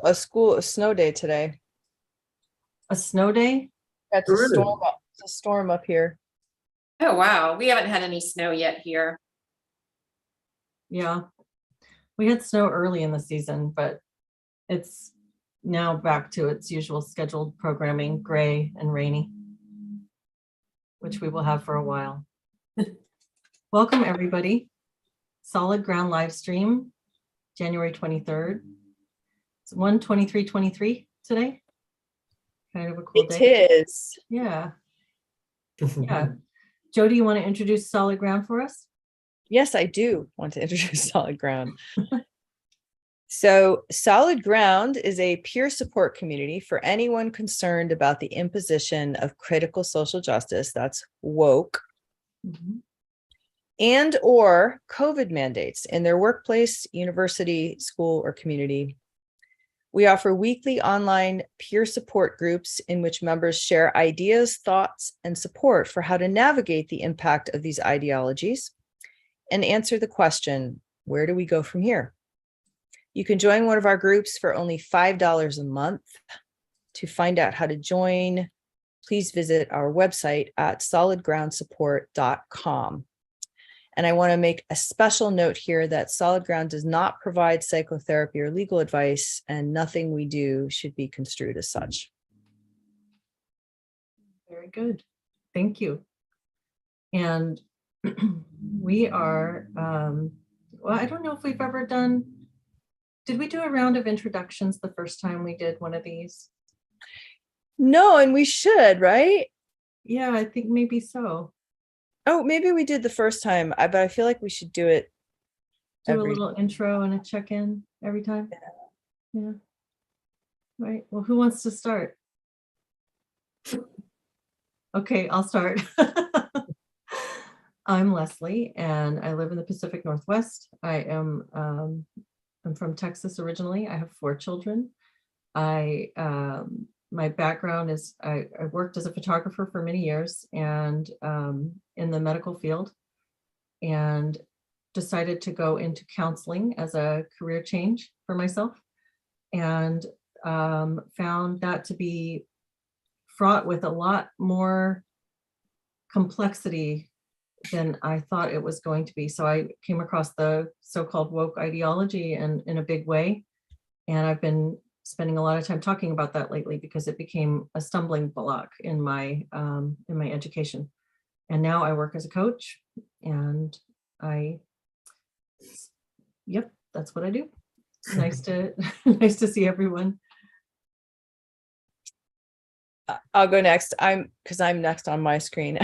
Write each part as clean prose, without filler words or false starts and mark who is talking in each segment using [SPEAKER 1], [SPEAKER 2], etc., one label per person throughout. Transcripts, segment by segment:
[SPEAKER 1] a snow day today.
[SPEAKER 2] A snow day?
[SPEAKER 1] It's a storm up here.
[SPEAKER 3] Oh, wow. We haven't had any snow yet here.
[SPEAKER 2] Yeah. We had snow early in the season, but it's now back to its usual scheduled programming, gray and rainy, which we will have for a while. Welcome, everybody. Solid Ground live stream, January 23rd. It's 1/23/23 today. Kind of a cool day.
[SPEAKER 1] It is.
[SPEAKER 2] Yeah. Yeah. Jody, you want to introduce Solid Ground for us?
[SPEAKER 1] Yes, I do want to introduce Solid Ground. So Solid Ground is a peer support community for anyone concerned about the imposition of critical social justice, that's woke, and or COVID mandates in their workplace, university, school, or community. We offer weekly online peer support groups in which members share ideas, thoughts, and support for how to navigate the impact of these ideologies and answer the question, where do we go from here? You can join one of our groups for only $5 a month. To find out how to join, please visit our website at solidgroundsupport.com. And I want to make a special note here that Solid Ground does not provide psychotherapy or legal advice, and nothing we do should be construed as such.
[SPEAKER 2] Very good. Thank you. And we are, well, I don't know if we've ever done, did we do a round of introductions the first time we did one of these?
[SPEAKER 1] No, and we should, right?
[SPEAKER 2] Yeah, I think maybe so.
[SPEAKER 1] Oh, maybe we did the first time, but I feel like we should do it.
[SPEAKER 2] Do a little intro and a check-in every time. Yeah. Right. Well, who wants to start? Okay, I'll start. I'm Leslie, and I live in the Pacific Northwest. I'm from Texas originally. I have 4 children. My background is I worked as a photographer for many years and in the medical field, and decided to go into counseling as a career change for myself, and found that to be fraught with a lot more complexity than I thought it was going to be. So I came across the so-called woke ideology and in a big way. And I've been spending a lot of time talking about that lately because it became a stumbling block in my education. And now I work as a coach, and yep, that's what I do. Nice to nice to see everyone.
[SPEAKER 1] I'll go next. Because I'm next on my screen.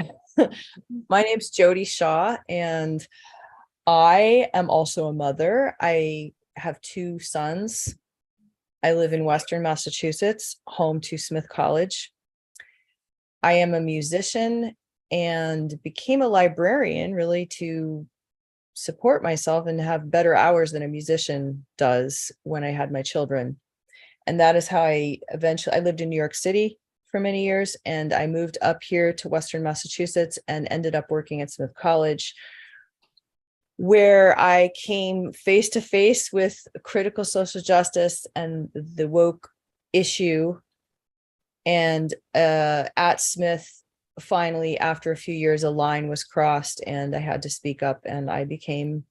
[SPEAKER 1] My name's Jody Shaw, and I am also a mother. I have 2 sons. I live in Western Massachusetts, home to Smith College. I am a musician and became a librarian really to support myself and have better hours than a musician does when I had my children. And that is how I lived in New York City for many years, and I moved up here to Western Massachusetts and ended up working at Smith College, where I came face to face with critical social justice and the woke issue. And at Smith, finally, after a few years, a line was crossed and I had to speak up, and I became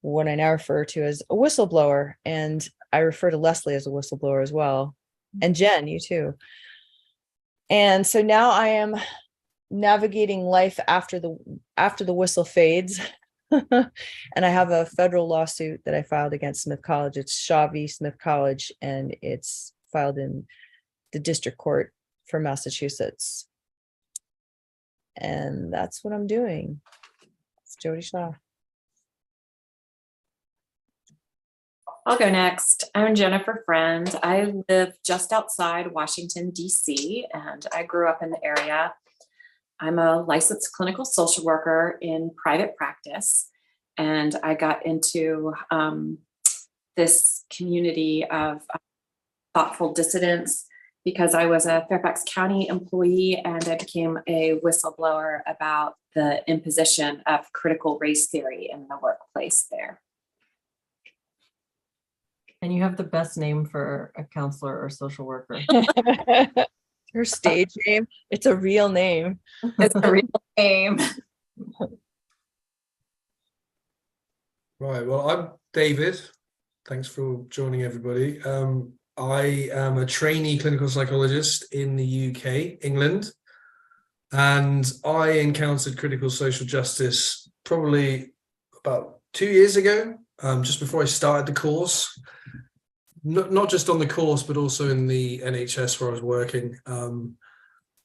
[SPEAKER 1] what I now refer to as a whistleblower. And I refer to Leslie as a whistleblower as well. And Jen, you too. And so now I am navigating life after the whistle fades. And I have a federal lawsuit that I filed against Smith College. It's Shaw v. Smith College, and it's filed in the district court for Massachusetts. And that's what I'm doing. It's Jody Shaw.
[SPEAKER 3] I'll go next. I'm Jennifer Friend. I live just outside Washington, D.C., and I grew up in the area. I'm a licensed clinical social worker in private practice, and I got into this community of thoughtful dissidents because I was a Fairfax County employee, and I became a whistleblower about the imposition of critical race theory in the workplace there.
[SPEAKER 2] And you have the best name for a counselor or social worker.
[SPEAKER 1] Her stage name, it's a real name.
[SPEAKER 3] It's a real name.
[SPEAKER 4] Right. Well, I'm David. Thanks for joining, everybody. I am a trainee clinical psychologist in the UK, England, and I encountered critical social justice probably about 2 years ago, just before I started the course. Not just on the course, but also in the NHS where I was working.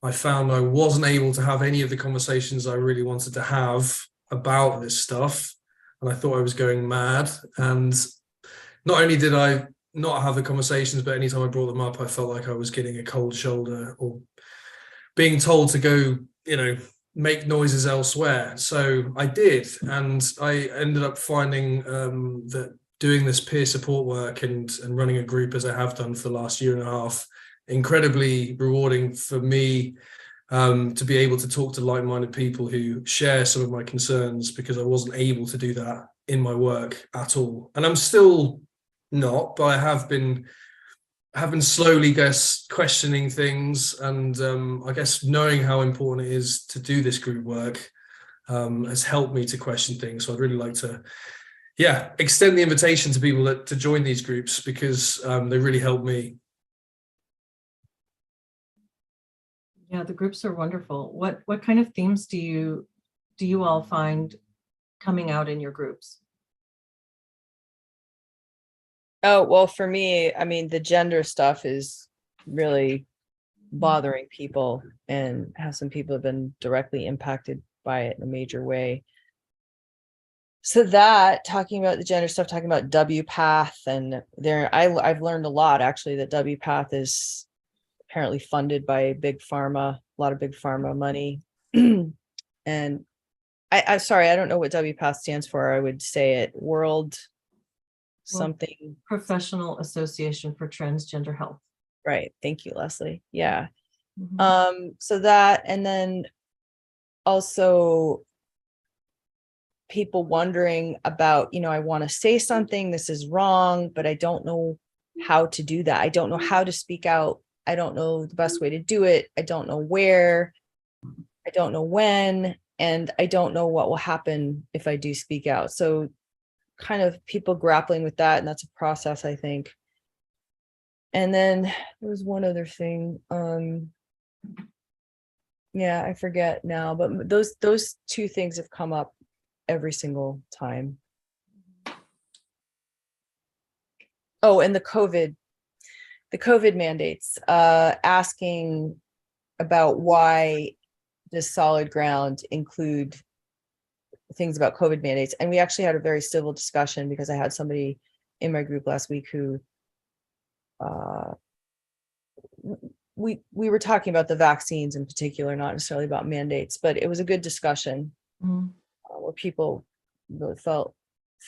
[SPEAKER 4] I found I wasn't able to have any of the conversations I really wanted to have about this stuff, and I thought I was going mad. And not only did I not have the conversations, but anytime I brought them up, I felt like I was getting a cold shoulder or being told to go, make noises elsewhere. So I did, and I ended up finding that doing this peer support work and running a group as I have done for the last year and a half, incredibly rewarding for me, to be able to talk to like-minded people who share some of my concerns, because I wasn't able to do that in my work at all. And I'm still not, but I have been slowly questioning things, and I guess knowing how important it is to do this group work has helped me to question things. So I'd really like to extend the invitation to people to join these groups, because they really help me.
[SPEAKER 2] Yeah, the groups are wonderful. What kind of themes do you all find coming out in your groups?
[SPEAKER 1] Oh, well, for me, I mean, the gender stuff is really bothering people, and have some people have been directly impacted by it in a major way. So that, talking about the gender stuff, talking about WPATH, and I've learned a lot, actually, that WPATH is apparently funded by big pharma, a lot of big pharma money. And I'm sorry, I don't know what WPATH stands for. I would say it World something.
[SPEAKER 2] Professional Association for Transgender Health.
[SPEAKER 1] Right. Thank you, Leslie. Yeah.
[SPEAKER 2] Mhm.
[SPEAKER 1] So that, and then also people wondering about, I want to say something, this is wrong, but I don't know how to do that. I don't know how to speak out. I don't know the best way to do it. I don't know where. I don't know when, and I don't know what will happen if I do speak out. So kind of people grappling with that, and that's a process, I think. And then there was one other thing. Yeah, I forget now, but those two things have come up every single time. Oh, and the COVID mandates, asking about why does solid ground include things about COVID mandates. And we actually had a very civil discussion, because I had somebody in my group last week who we were talking about the vaccines in particular, not necessarily about mandates, but it was a good discussion.
[SPEAKER 2] Mhm.
[SPEAKER 1] Where people really felt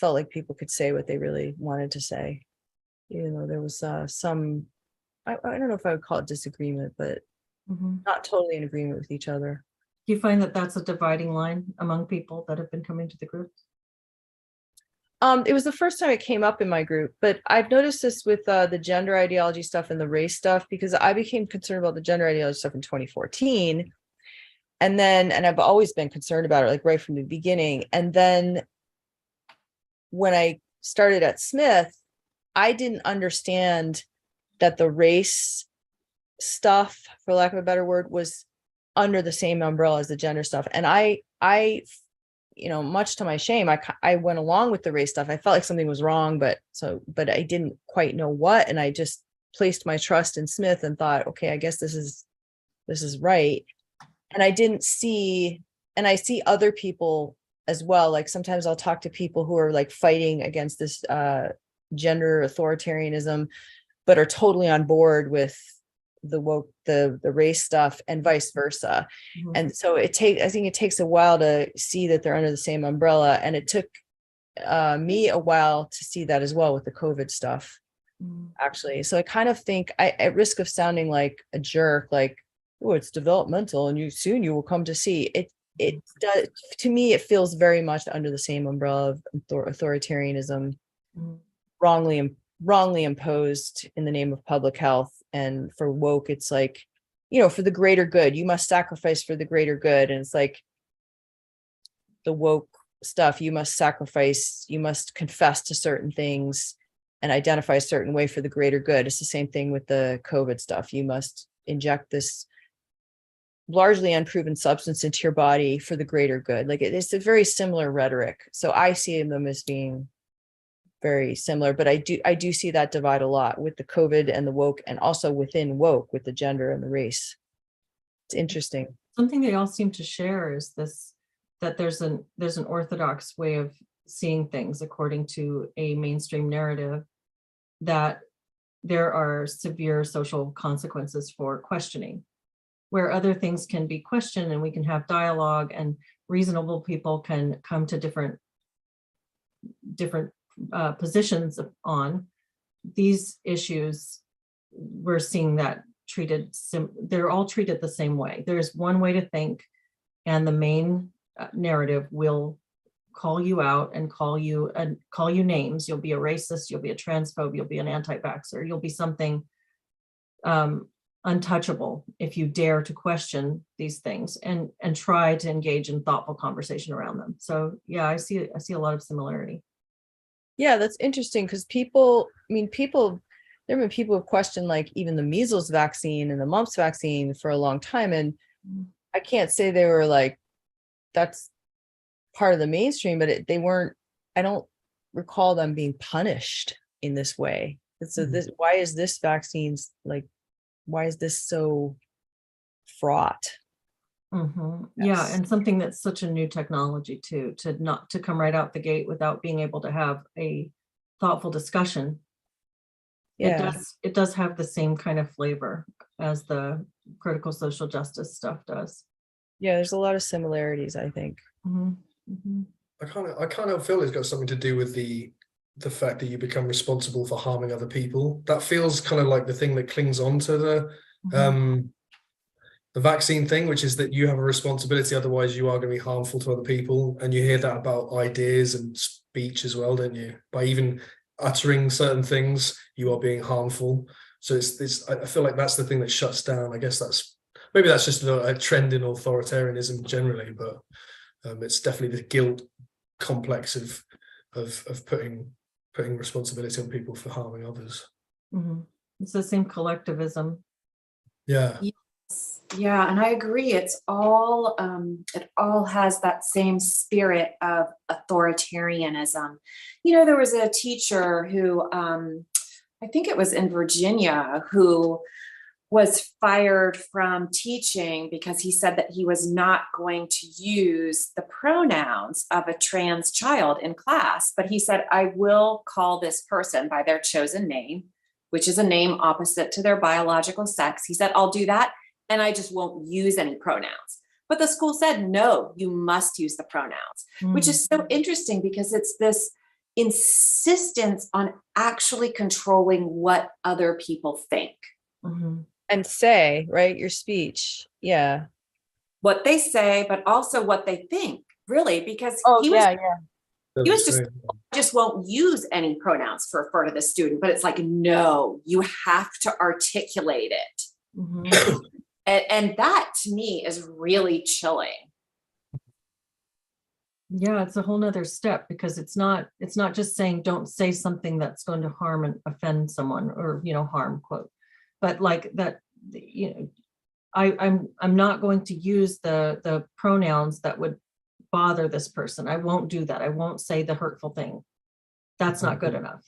[SPEAKER 1] like people could say what they really wanted to say, even though there was some, I don't know if I would call it disagreement, but
[SPEAKER 2] Mhm.
[SPEAKER 1] not totally in agreement with each other.
[SPEAKER 2] Do you find that that's a dividing line among people that have been coming to the groups?
[SPEAKER 1] It was the first time it came up in my group, but I've noticed this with the gender ideology stuff and the race stuff, because I became concerned about the gender ideology stuff in 2014. And I've always been concerned about it, like right from the beginning. And then when I started at Smith, I didn't understand that the race stuff, for lack of a better word, was under the same umbrella as the gender stuff. And I much to my shame, I went along with the race stuff. I felt like something was wrong, but I didn't quite know what. And I just placed my trust in Smith and thought, okay, I guess this is right. And I didn't see, and I see other people as well. Like sometimes I'll talk to people who are like fighting against this gender authoritarianism, but are totally on board with the woke, the race stuff, and vice versa.
[SPEAKER 2] Mhm.
[SPEAKER 1] And so I think it takes a while to see that they're under the same umbrella. And it took me a while to see that as well with the COVID stuff, actually. So I kind of think, at risk of sounding like a jerk, like, oh, it's developmental and you will come to see it. It does, to me, it feels very much under the same umbrella of authoritarianism,
[SPEAKER 2] Mhm.
[SPEAKER 1] wrongly wrongly imposed in the name of public health. And for woke, it's like, for the greater good, you must sacrifice for the greater good. And it's like the woke stuff, you must sacrifice, you must confess to certain things and identify a certain way for the greater good. It's the same thing with the COVID stuff. You must inject this largely unproven substance into your body for the greater good. Like it's a very similar rhetoric. So I see them as being very similar, but I do see that divide a lot with the COVID and the woke, and also within woke with the gender and the race. It's interesting.
[SPEAKER 2] Something they all seem to share is this, that there's an orthodox way of seeing things according to a mainstream narrative, that there are severe social consequences for questioning, where other things can be questioned and we can have dialogue and reasonable people can come to different positions on these issues. We're seeing that treated, they're all treated the same way. There's one way to think, and the main narrative will call you out and call you names. You'll be a racist, you'll be a transphobe, you'll be an anti-vaxxer, you'll be something untouchable if you dare to question these things and try to engage in thoughtful conversation around them. So yeah, I see a lot of similarity.
[SPEAKER 1] Yeah, that's interesting, because there have been people who've questioned like even the measles vaccine and the mumps vaccine for a long time. And I can't say they were like, that's part of the mainstream, but they weren't, I don't recall them being punished in this way. So why is this vaccine's like, why is this so fraught?
[SPEAKER 2] Yeah, and something that's such a new technology too, to come right out the gate without being able to have a thoughtful discussion.
[SPEAKER 1] Yeah,
[SPEAKER 2] it does have the same kind of flavor as the critical social justice stuff does.
[SPEAKER 1] yeah, there's a lot of similarities, I think.
[SPEAKER 4] I kind of feel it's got something to do with the fact that you become responsible for harming other people. That feels kind of like the thing that clings on to the vaccine thing, which is that you have a responsibility, otherwise you are going to be harmful to other people. And you hear that about ideas and speech as well, don't you? By even uttering certain things, you are being harmful. So it's I feel like that's the thing that shuts down. I guess maybe that's just a trend in authoritarianism generally, but it's definitely the guilt complex of putting responsibility on people for harming others.
[SPEAKER 2] It's the same collectivism.
[SPEAKER 4] Yeah.
[SPEAKER 3] Yeah, and I agree. It's all it all has that same spirit of authoritarianism. There was a teacher who I think it was in Virginia, who was fired from teaching because he said that he was not going to use the pronouns of a trans child in class, but he said, I will call this person by their chosen name, which is a name opposite to their biological sex. He said, I'll do that, and I just won't use any pronouns. But the school said, no, you must use the pronouns, which is so interesting because it's this insistence on actually controlling what other people think.
[SPEAKER 1] And say, right, your speech. Yeah.
[SPEAKER 3] What they say, but also what they think, really, because he just won't use any pronouns for refer to the student, but it's like, no, you have to articulate it. And that to me is really chilling.
[SPEAKER 2] Yeah, it's a whole nother step, because it's not just saying don't say something that's going to harm and offend someone, or harm, quote, but like that, I'm not going to use the pronouns that would bother this person. I won't do that. I won't say the hurtful thing. That's not good enough.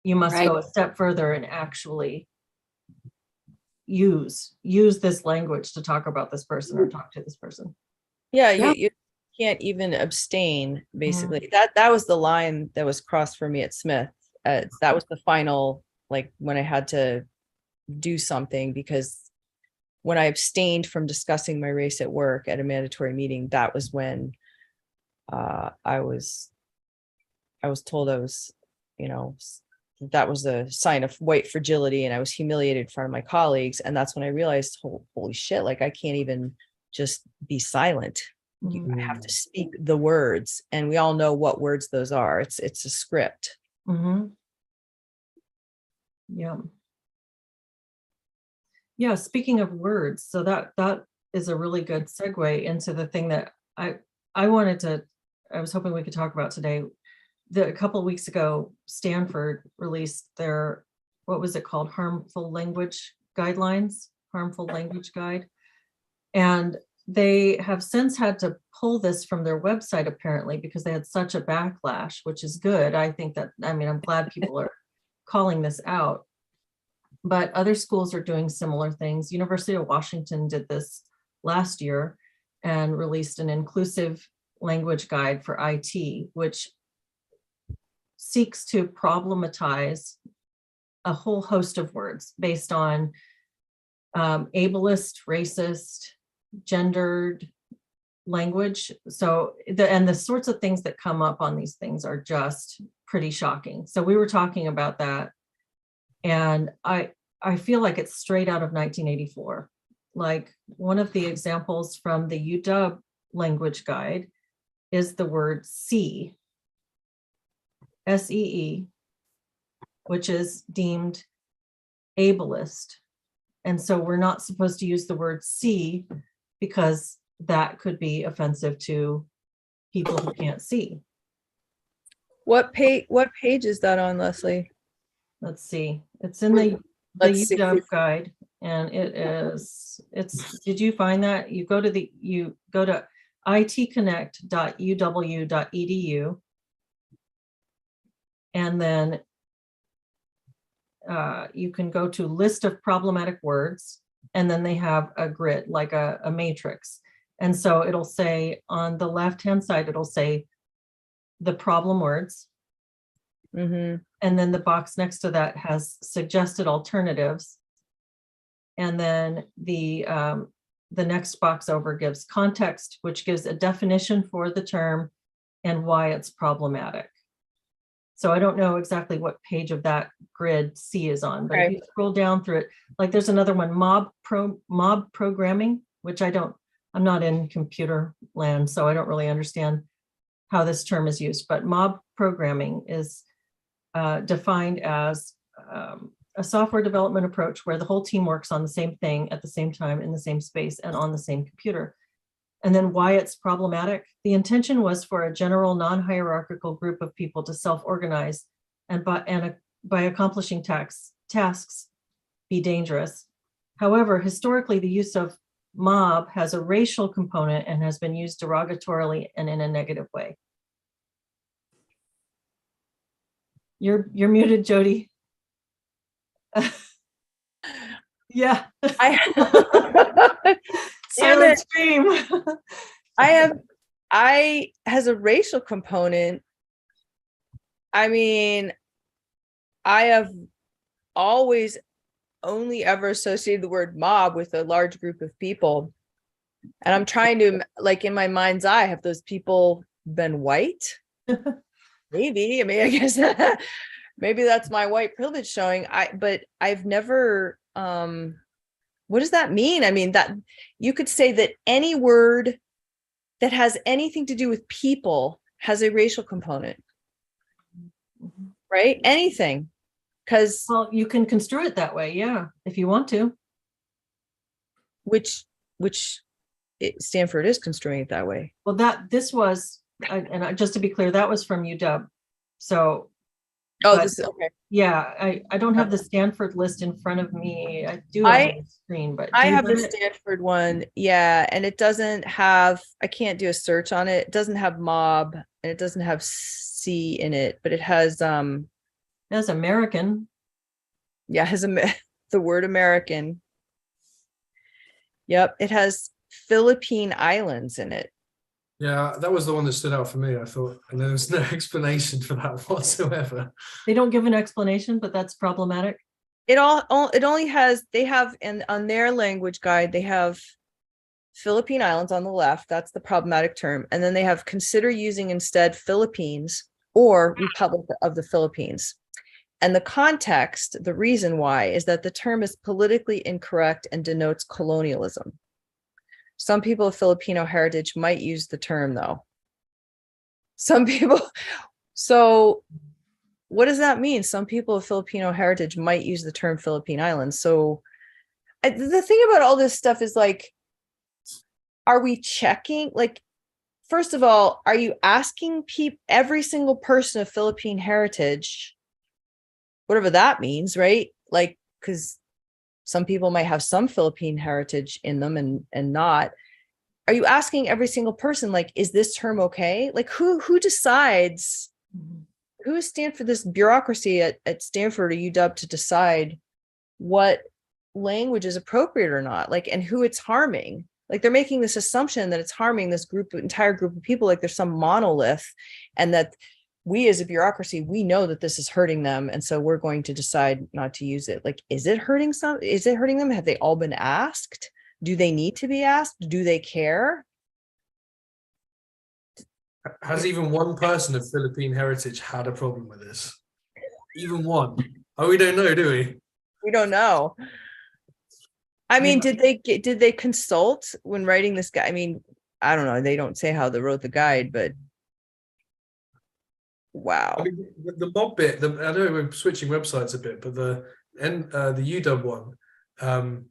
[SPEAKER 2] You must go a step further and actually use this language to talk about this person or talk to this person.
[SPEAKER 1] Yeah, you can't even abstain, basically. That was the line that was crossed for me at Smith. That was the final, like, when I had to do something, because when I abstained from discussing my race at work at a mandatory meeting, that was when I was told I was, that was a sign of white fragility, and I was humiliated in front of my colleagues. And that's when I realized, holy shit, like I can't even just be silent. I have to speak the words, and we all know what words those are. It's a script.
[SPEAKER 2] Yeah. Yeah, speaking of words, so that is a really good segue into the thing that I wanted to, I was hoping we could talk about today. A couple of weeks ago, Stanford released their, what was it called? Harmful language guidelines, harmful language guide. And they have since had to pull this from their website, apparently, because they had such a backlash, which is good. I think that, I mean, I'm glad people are calling this out. But other schools are doing similar things. University of Washington did this last year and released an inclusive language guide for IT, which seeks to problematize a whole host of words based on ableist, racist, gendered language. So the sorts of things that come up on these things are just pretty shocking. So we were talking about that, and I feel like it's straight out of 1984. Like, one of the examples from the UW language guide is the word see, S-E-E, which is deemed ableist. And so we're not supposed to use the word see because that could be offensive to people who can't see.
[SPEAKER 1] What page is that on, Leslie?
[SPEAKER 2] Let's see. It's in the
[SPEAKER 1] Let's see.
[SPEAKER 2] UW guide, and did you find that? You go to itconnect.uw.edu, and then you can go to list of problematic words, and then they have a grid, like a matrix. And so it'll say on the left-hand side, it'll say the problem words.
[SPEAKER 1] Mm-hmm.
[SPEAKER 2] And then the box next to that has suggested alternatives. And then the next box over gives context, which gives a definition for the term and why it's problematic. So I don't know exactly what page of that grid C is on, but if you scroll down through it, like there's another one, mob programming, which I'm not in computer land, so I don't really understand how this term is used, but mob programming is defined as a software development approach where the whole team works on the same thing at the same time in the same space and on the same computer. And then why it's problematic. The intention was for a general non-hierarchical group of people to self-organize and by accomplishing tasks be dangerous. However, historically, the use of mob has a racial component and has been used derogatorily and in a negative way. You're muted, Jody. Yeah. Silent scream.
[SPEAKER 1] I has a racial component. I mean, I have always only ever associated the word mob with a large group of people. And I'm trying to, like, in my mind's eye, have those people been white? Maybe. I mean, I guess maybe that's my white privilege showing. But I've never, what does that mean? I mean, that you could say that any word that has anything to do with people has a racial component, right? Anything. Because,
[SPEAKER 2] well, you can construe it that way, yeah, if you want to.
[SPEAKER 1] Which Stanford is construing it that way.
[SPEAKER 2] Well, this was, and just to be clear, that was from UW. So,
[SPEAKER 1] this is okay.
[SPEAKER 2] Yeah, I don't have the Stanford list in front of me. I do have it on the screen, but
[SPEAKER 1] I have the Stanford one, yeah, and it doesn't have. I can't do a search on it. It doesn't have mob, and it doesn't have C in it, but it has
[SPEAKER 2] That's American.
[SPEAKER 1] Yeah, it has the word American. Yep, it has Philippine Islands in it.
[SPEAKER 4] Yeah, that was the one that stood out for me, I thought, and there was no explanation for that whatsoever.
[SPEAKER 2] They don't give an explanation, but that's problematic.
[SPEAKER 1] It only has, they have, and on their language guide, they have Philippine Islands on the left. That's the problematic term. And then they have consider using instead Philippines or Republic of the Philippines. And the context, the reason why, is that the term is politically incorrect and denotes colonialism. Some people of Filipino heritage might use the term, though. Some people. So what does that mean? Some people of Filipino heritage might use the term Philippine Islands. So the thing about all this stuff is like, are we checking? Like, first of all, are you asking every single person of Philippine heritage, whatever that means, right? Like, because some people might have some Philippine heritage in them and not. Are you asking every single person, like, is this term okay? Like, who decides? Who is Stanford, this bureaucracy at Stanford or UW to decide what language is appropriate or not? Like, and who it's harming? Like, they're making this assumption that it's harming this entire group of people, like there's some monolith, and that we as a bureaucracy, we know that this is hurting them, and so we're going to decide not to use it. Like, is it hurting them? Have they all been asked? Do they need to be asked? Do they care?
[SPEAKER 4] Has even one person of Philippine heritage had a problem with this? Even one? Oh, we don't know, do we?
[SPEAKER 1] We don't know. I mean, did they consult when writing this guide? I mean, I don't know. They don't say how they wrote the guide, but wow.
[SPEAKER 4] I mean, the mob bit. I know we're switching websites a bit, but the UW one,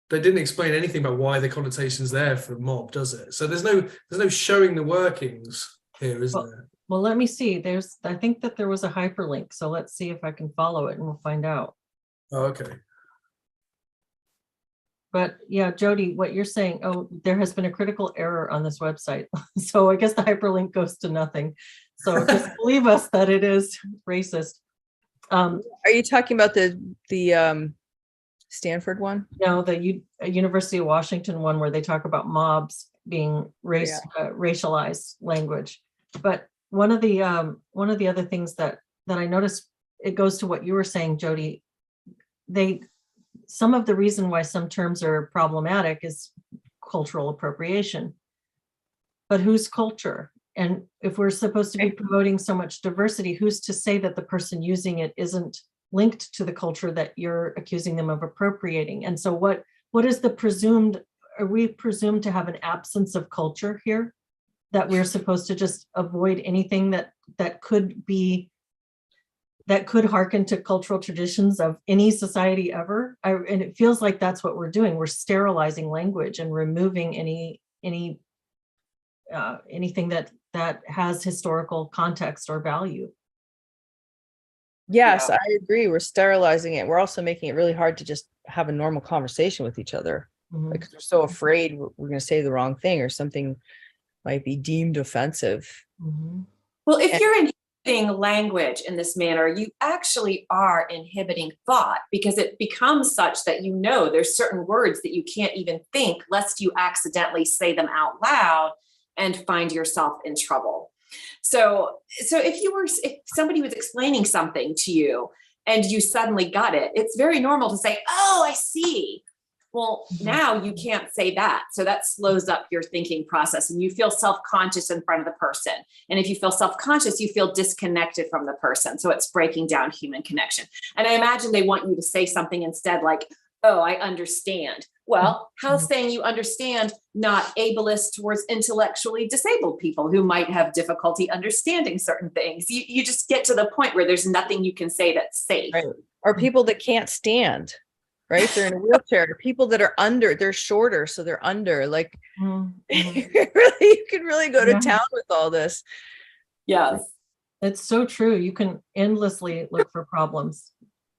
[SPEAKER 4] they didn't explain anything about why the connotation's there for mob, does it? So there's no showing the workings here, is there?
[SPEAKER 2] Well, let me see. I think that there was a hyperlink. So let's see if I can follow it and we'll find out.
[SPEAKER 4] Oh, okay.
[SPEAKER 2] But yeah, Jody, what you're saying, oh, there has been a critical error on this website. So I guess the hyperlink goes to nothing. So just believe us that it is racist.
[SPEAKER 1] Are you talking about the Stanford one?
[SPEAKER 2] No, the University of Washington one where they talk about mobs being racialized language. But one of the other things that I noticed, it goes to what you were saying, Jody. Some of the reason why some terms are problematic is cultural appropriation. But whose culture? And if we're supposed to be promoting so much diversity, who's to say that the person using it isn't linked to the culture that you're accusing them of appropriating? And so what is the presumed, are we presumed to have an absence of culture here? That we're supposed to just avoid anything that could hearken to cultural traditions of any society ever? And it feels like that's what we're doing. We're sterilizing language and removing anything that has historical context or value.
[SPEAKER 1] Yes, I agree. We're sterilizing it. We're also making it really hard to just have a normal conversation with each other.
[SPEAKER 2] Mhm.
[SPEAKER 1] Like, we're so afraid we're going to say the wrong thing or something might be deemed offensive.
[SPEAKER 2] Mhm.
[SPEAKER 3] Well, if you're inhibiting language in this manner, you actually are inhibiting thought, because it becomes such that there's certain words that you can't even think lest you accidentally say them out loud and find yourself in trouble. So if somebody was explaining something to you and you suddenly got it, it's very normal to say, "Oh, I see." Well, now you can't say that. So that slows up your thinking process and you feel self-conscious in front of the person. And if you feel self-conscious, you feel disconnected from the person. So it's breaking down human connection. And I imagine they want you to say something instead like, "Oh, I understand." Well, how's saying you understand not ableist towards intellectually disabled people who might have difficulty understanding certain things? You just get to the point where there's nothing you can say that's safe.
[SPEAKER 1] Right. Or people that can't stand, right? They're in a wheelchair. People that are under, they're shorter, so they're under. Like,
[SPEAKER 2] Mhm.
[SPEAKER 1] you can really go to
[SPEAKER 2] Yeah.
[SPEAKER 1] town with all this.
[SPEAKER 3] Yes.
[SPEAKER 2] It's so true. You can endlessly look for problems.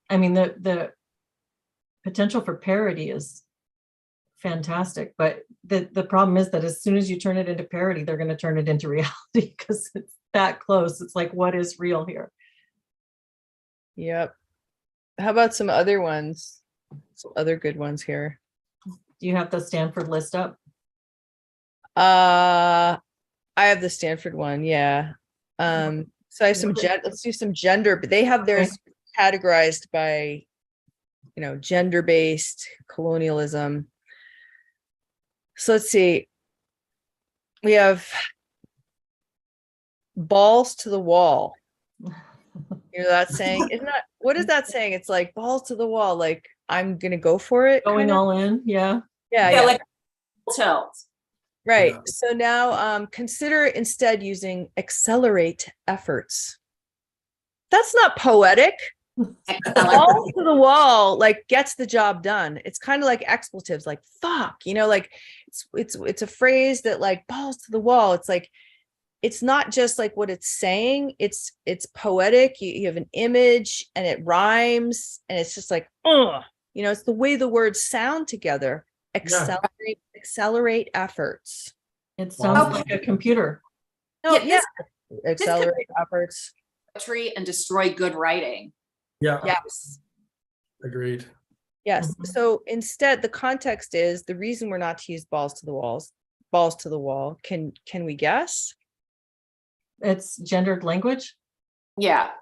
[SPEAKER 2] I mean, the potential for parody is fantastic, but the problem is that as soon as you turn it into parody, they're going to turn it into reality because it's that close. It's like, what is real here?
[SPEAKER 1] Yep. How about some other ones? Some other good ones here.
[SPEAKER 2] Do you have the Stanford list up?
[SPEAKER 1] I have the Stanford one, yeah. So I have some let's do some gender, but they have theirs categorized by, gender-based colonialism. So let's see. We have balls to the wall. You know that saying? What is that saying? It's like balls to the wall, like I'm gonna go for it.
[SPEAKER 2] Going
[SPEAKER 1] kinda.
[SPEAKER 2] all in, yeah.
[SPEAKER 1] Yeah.
[SPEAKER 3] Like tilt.
[SPEAKER 1] Right.
[SPEAKER 4] Yeah.
[SPEAKER 1] So now consider instead using accelerate efforts. That's not poetic.
[SPEAKER 3] Excellent.
[SPEAKER 1] Balls to the wall, like gets the job done. It's kind of like expletives, like fuck, like it's a phrase that like balls to the wall. It's like, it's not just like what it's saying. It's poetic. You have an image and it rhymes and it's just like, it's the way the words sound together. Accelerate efforts.
[SPEAKER 2] It sounds
[SPEAKER 4] Wow.
[SPEAKER 2] like a computer.
[SPEAKER 1] No,
[SPEAKER 3] Yeah,
[SPEAKER 1] accelerate efforts.
[SPEAKER 3] Poetry and destroy good writing.
[SPEAKER 4] Yeah,
[SPEAKER 1] Yes.
[SPEAKER 4] agreed.
[SPEAKER 1] Yes.
[SPEAKER 2] Mhm.
[SPEAKER 1] So instead, the context is the reason we're not to use balls to the wall. Can we guess?
[SPEAKER 2] It's gendered language.
[SPEAKER 3] Yeah.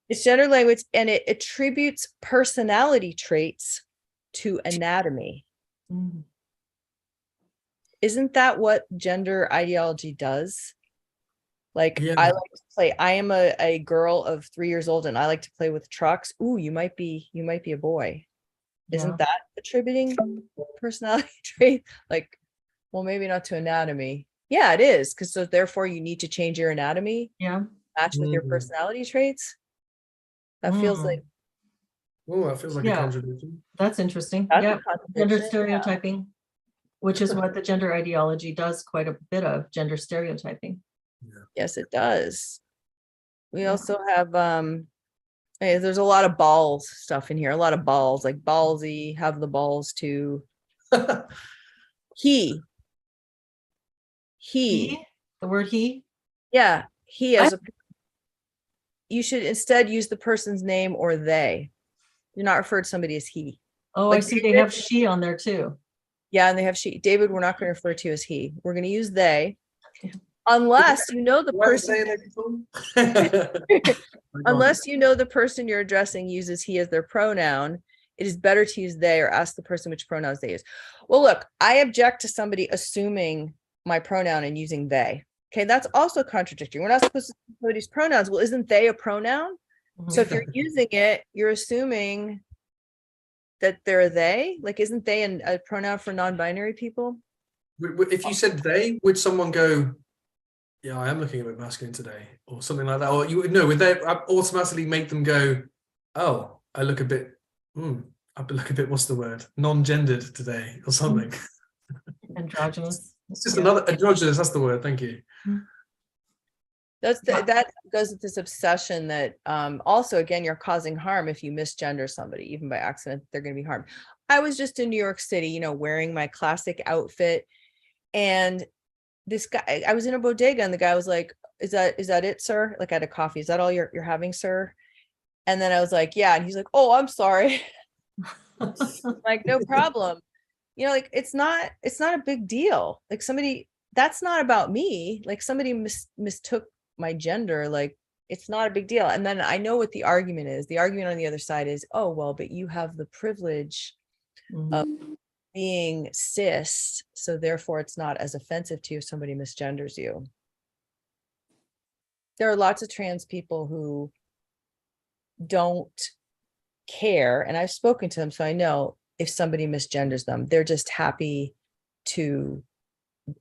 [SPEAKER 1] It's gender language and it attributes personality traits to anatomy.
[SPEAKER 2] Mm.
[SPEAKER 1] Isn't that what gender ideology does? Like
[SPEAKER 4] Yeah.
[SPEAKER 1] I like to play, I am a girl of 3 years old and I like to play with trucks. Ooh, you might be a boy.
[SPEAKER 2] Yeah.
[SPEAKER 1] Isn't that attributing personality trait? Like, well, maybe not to anatomy. Yeah, it is. Because so therefore you need to change your anatomy,
[SPEAKER 2] Yeah.
[SPEAKER 1] match with your
[SPEAKER 4] Mhm.
[SPEAKER 1] personality traits. That feels
[SPEAKER 2] Mm.
[SPEAKER 1] like
[SPEAKER 4] Oh, that feels like a
[SPEAKER 2] Yeah.
[SPEAKER 4] contradiction.
[SPEAKER 2] That's interesting.
[SPEAKER 1] that's a
[SPEAKER 2] Yeah. Gender
[SPEAKER 1] contradiction.
[SPEAKER 2] stereotyping, which is what the gender ideology does quite a bit of, gender stereotyping.
[SPEAKER 1] Yes, it does. We
[SPEAKER 2] Yeah.
[SPEAKER 1] also have there's a lot of balls stuff in here, a lot of balls, like ballsy, have the balls to he.
[SPEAKER 2] He, the word he.
[SPEAKER 1] Yeah, he as a you should instead use the person's name or they. Do not refer to somebody as he.
[SPEAKER 2] Oh,
[SPEAKER 1] Like
[SPEAKER 2] I see. They
[SPEAKER 1] David-
[SPEAKER 2] have she on there too.
[SPEAKER 1] Yeah, and they have she. David, we're not going to refer to you as he. We're going to use they. Unless you know the person unless you know the person you're addressing uses he as their pronoun, it is better to use they or ask the person which pronouns they use. Well, look, I object to somebody assuming my pronoun and using they. Okay, that's also contradictory. We're not supposed to use somebody's pronouns. Well, isn't they a pronoun? So if you're using it, you're assuming that they're they. Like, isn't they a pronoun for non-binary people?
[SPEAKER 4] If you said they, would someone go, yeah, I am looking a bit masculine today, or something like that? Or you would know, would they automatically make them go, oh, I look a bit, what's the word? Non-gendered today, or something.
[SPEAKER 2] Androgynous.
[SPEAKER 4] It's just
[SPEAKER 2] Yeah.
[SPEAKER 4] another androgynous, that's the word, thank you.
[SPEAKER 1] That goes with this obsession that also, again, you're causing harm if you misgender somebody, even by accident, they're going to be harmed. I was just in New York City, wearing my classic outfit, and this guy, I was in a bodega and the guy was like, is that it, sir? Like, I had a coffee. Is that all you're having, sir? And then I was like, yeah. And he's like, oh, I'm sorry. Like, no problem. Like, it's not a big deal. Like, that's not about me. Like, somebody mistook my gender. Like, it's not a big deal. And then I know what the argument is. The argument on the other side is, oh, well, but you have the privilege of being cis, so therefore it's not as offensive to you if somebody misgenders you. There are lots of trans people who don't care, and I've spoken to them, so I know if somebody misgenders them, they're just happy to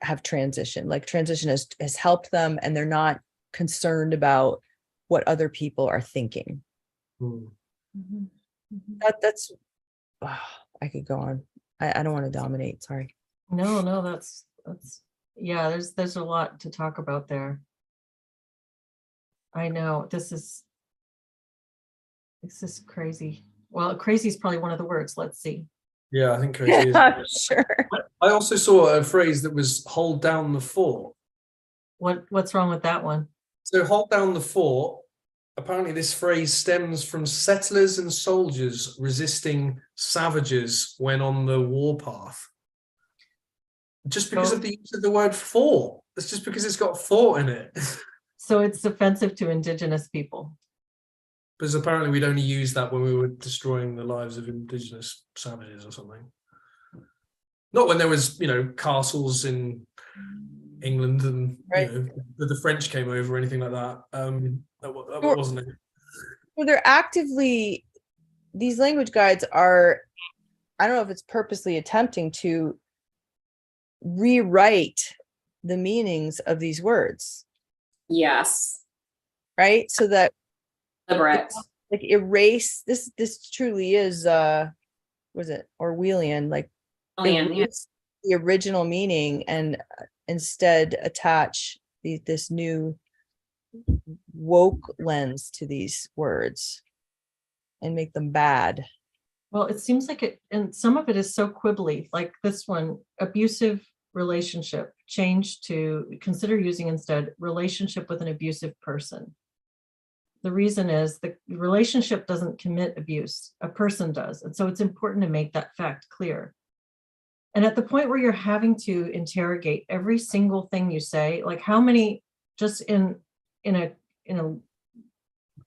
[SPEAKER 1] have transition. Like, transition has helped them, and they're not concerned about what other people are thinking. That's I could go on. I don't want to dominate, sorry.
[SPEAKER 2] No, that's yeah, there's a lot to talk about there. I know this is crazy. Well, crazy is probably one of the words. Let's see.
[SPEAKER 4] Yeah, I think crazy is.
[SPEAKER 1] Sure.
[SPEAKER 4] I also saw a phrase that was hold down the fort.
[SPEAKER 2] What's wrong with that one?
[SPEAKER 4] So hold down the fort. Apparently this phrase stems from settlers and soldiers resisting savages when on the warpath. Just because of the use of the word fort. It's just because it's got fort in it.
[SPEAKER 2] So it's offensive to indigenous people.
[SPEAKER 4] Because apparently we'd only use that when we were destroying the lives of indigenous savages or something. Not when there was, castles in England and
[SPEAKER 1] Right.
[SPEAKER 4] the French came over or anything like that. That wasn't it.
[SPEAKER 1] Well, they're actively, these language guides are, I don't know if it's purposely attempting to rewrite the meanings of these words.
[SPEAKER 3] Yes.
[SPEAKER 1] Right? So that
[SPEAKER 3] Deliberate.
[SPEAKER 1] like erase this truly is was it Orwellian, like
[SPEAKER 3] Alien, yeah.
[SPEAKER 1] erase the original meaning and instead attach this new woke lens to these words and make them bad.
[SPEAKER 2] Well, it seems like it, and some of it is so quibbly, like this one, abusive relationship, changed to consider using instead relationship with an abusive person. The reason is the relationship doesn't commit abuse, a person does. And so it's important to make that fact clear. And at the point where you're having to interrogate every single thing you say, like how many, just in a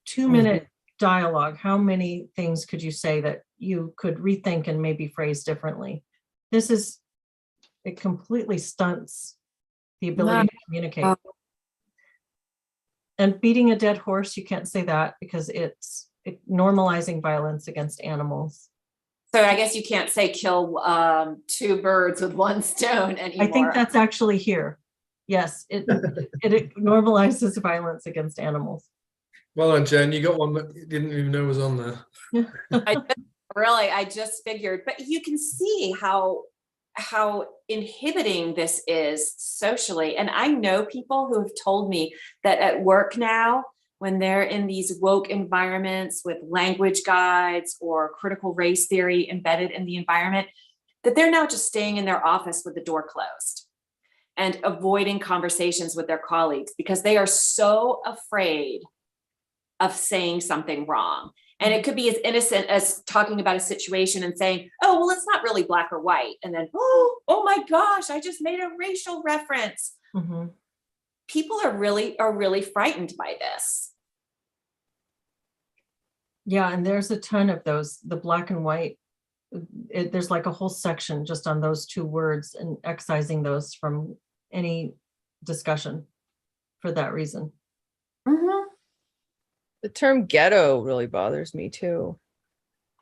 [SPEAKER 2] 2-minute dialogue, how many things could you say that you could rethink and maybe phrase differently? It completely stunts the ability to communicate. And beating a dead horse, you can't say that because it's normalizing violence against animals.
[SPEAKER 3] So I guess you can't say kill 2 birds with 1 stone anymore.
[SPEAKER 2] I think that's actually here. Yes, it normalizes violence against animals.
[SPEAKER 4] Well done, Jen. You got one that you didn't even know was on there.
[SPEAKER 3] I just figured, but you can see how inhibiting this is socially. And I know people who have told me that at work now, when they're in these woke environments with language guides or critical race theory embedded in the environment, that they're now just staying in their office with the door closed and avoiding conversations with their colleagues because they are so afraid of saying something wrong. And it could be as innocent as talking about a situation and saying, oh, well, it's not really black or white. And then, oh my gosh, I just made a racial reference.
[SPEAKER 2] Mm-hmm.
[SPEAKER 3] People are really frightened by this.
[SPEAKER 2] Yeah, and there's a ton of those, the black and white. There's like a whole section just on those 2 words and excising those from any discussion for that reason.
[SPEAKER 3] Mm-hmm.
[SPEAKER 1] The term ghetto really bothers me too.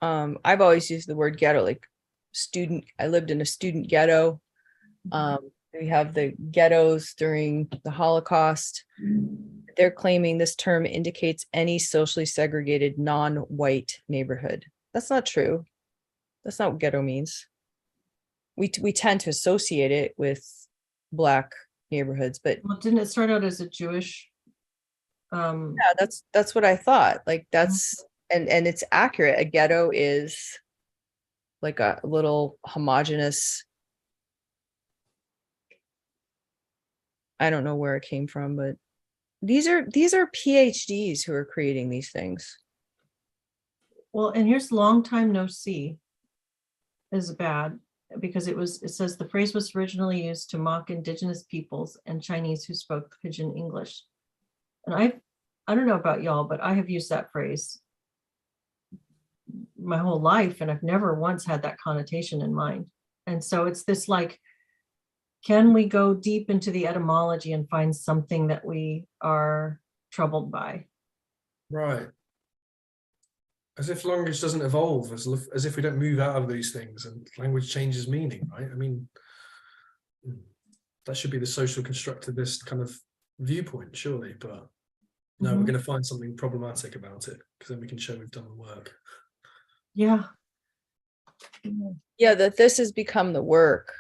[SPEAKER 1] I've always used the word ghetto, like student. I lived in a student ghetto. We have the ghettos during the Holocaust. They're claiming this term indicates any socially segregated non-white neighborhood. That's not true. That's not what ghetto means. We tend to associate it with Black neighborhoods, but
[SPEAKER 2] Well, didn't it start out as a Jewish?
[SPEAKER 1] yeah, that's what I thought. Like that's and it's accurate. A ghetto is like a little homogenous. I don't know where it came from, but these are PhDs who are creating these things.
[SPEAKER 2] Well, and here's long time no see is bad because it says the phrase was originally used to mock indigenous peoples and Chinese who spoke pidgin English. And I don't know about y'all, but I have used that phrase my whole life and I've never once had that connotation in mind. And so it's this like, can we go deep into the etymology and find something that we are troubled by?
[SPEAKER 4] Right. As if language doesn't evolve, as if we don't move out of these things and language changes meaning, right? I mean, that should be the social constructivist kind of viewpoint, surely, but no, we're going to find something problematic about it because then we can show we've done the work.
[SPEAKER 2] Yeah.
[SPEAKER 1] Yeah, that this has become the work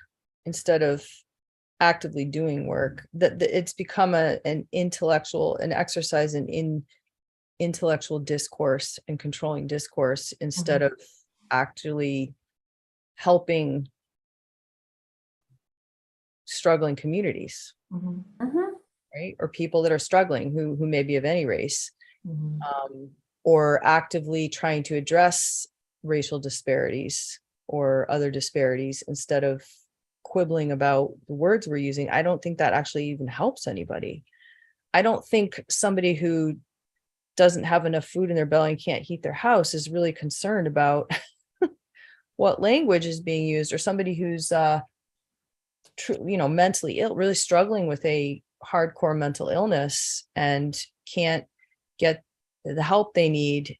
[SPEAKER 1] instead of actively doing work. That it's become an exercise in intellectual discourse and controlling discourse instead of actually helping struggling communities, right? Or people that are struggling who may be of any race, or actively trying to address racial disparities or other disparities instead of quibbling about the words we're using. I don't think that actually even helps anybody. I don't think somebody who doesn't have enough food in their belly and can't heat their house is really concerned about what language is being used, or somebody who's mentally ill, really struggling with a hardcore mental illness and can't get the help they need.